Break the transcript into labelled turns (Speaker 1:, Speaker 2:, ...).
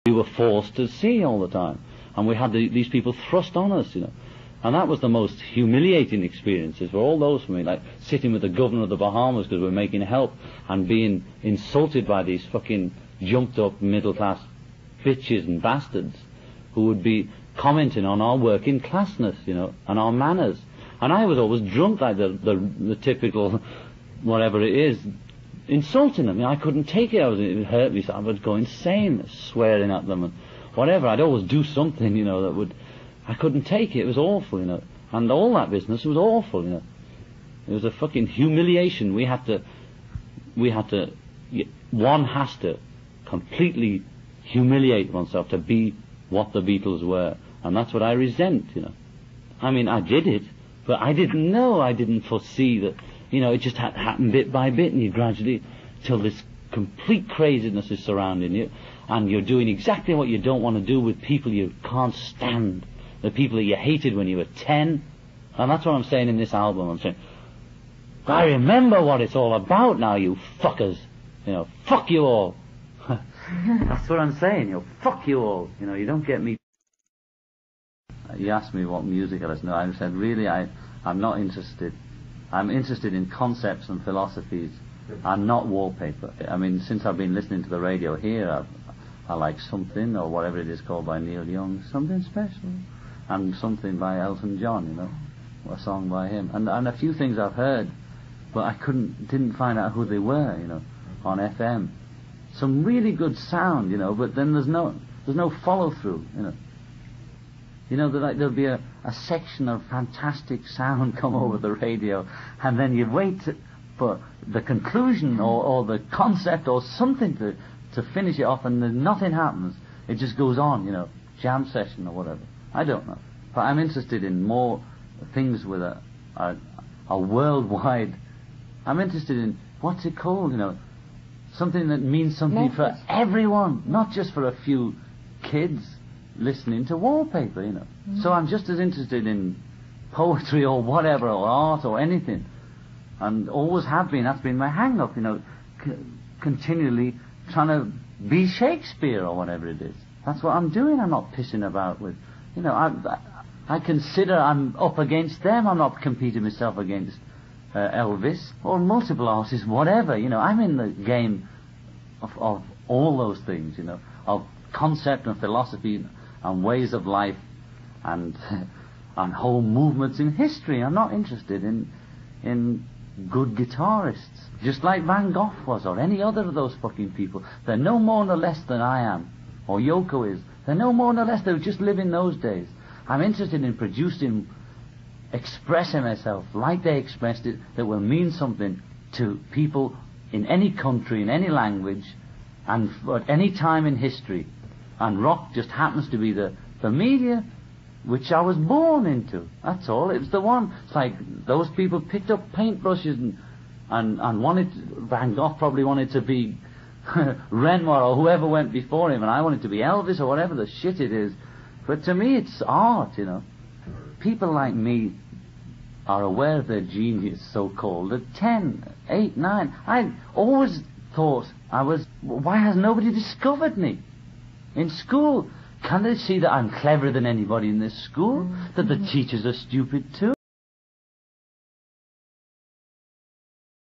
Speaker 1: we were forced to see all the time. And we had these people thrust on us, you know. And that was the most humiliating experiences for all those for me, like sitting with the governor of the Bahamas because we're making help and being insulted by these fucking jumped up middle class bitches and bastards who would be commenting on our working classness, you know, and our manners. And I was always drunk like the typical whatever it is, insulting them. You know, I couldn't take it. It hurt me, so I would go insane, swearing at them and whatever. I'd always do something, you know, that would... I couldn't take it. It was awful, you know. And all that business was awful, you know. It was a fucking humiliation. One has to completely humiliate oneself to be what the Beatles were. And that's what I resent, you know. I mean, I did it, but I didn't know, I didn't foresee that, you know, it just happened bit by bit, and you gradually, till this complete craziness is surrounding you, and you're doing exactly what you don't want to do with people you can't stand. The people that you hated when you were 10. And that's what I'm saying in this album. I'm saying, I remember what it's all about now, you fuckers. You know, fuck you all. That's what I'm saying, you know, fuck you all. You know, you don't get me. You asked me what music I listen to. I said, really, I'm not interested. I'm interested in concepts and philosophies. I'm not wallpaper. I mean, since I've been listening to the radio here, I like Something, or whatever it is called by Neil Young, Something Special. And Something by Elton John, you know, a song by him, and a few things I've heard, but I didn't find out who they were, you know, on FM. Some really good sound, you know, but then there's no follow through, you know. You know, there'll be a section of fantastic sound come over the radio, and then you wait for the conclusion or the concept or something to finish it off, and then nothing happens. It just goes on, you know, jam session or whatever. I don't know. But I'm interested in more things with a worldwide... I'm interested in, what's it called, you know, something that means something for everyone, not just for a few kids listening to wallpaper, you know. Mm-hmm. So I'm just as interested in poetry or whatever, or art or anything. And always have been. That's been my hang-up, you know, continually trying to be Shakespeare or whatever it is. That's what I'm doing. I'm not pissing about with... You know, I consider I'm up against them. I'm not competing myself against Elvis or multiple artists, whatever. You know, I'm in the game of all those things, you know, of concept and philosophy and ways of life and whole movements in history. I'm not interested in good guitarists, just like Van Gogh was or any other of those fucking people. They're no more nor less than I am, or Yoko is. They're no more nor less. They were just living those days. I'm interested in producing, expressing myself like they expressed it, that will mean something to people in any country, in any language, and at any time in history. And rock just happens to be the media which I was born into. That's all. It was the one. It's like those people picked up paintbrushes and wanted... Van Gogh probably wanted to be Renoir or whoever went before him, and I wanted to be Elvis or whatever the shit it is. But to me it's art, you know. People like me are aware of their genius, so-called, at 10, 8, 9. I always thought why has nobody discovered me? In school, can they see that I'm cleverer than anybody in this school? That the teachers are stupid too?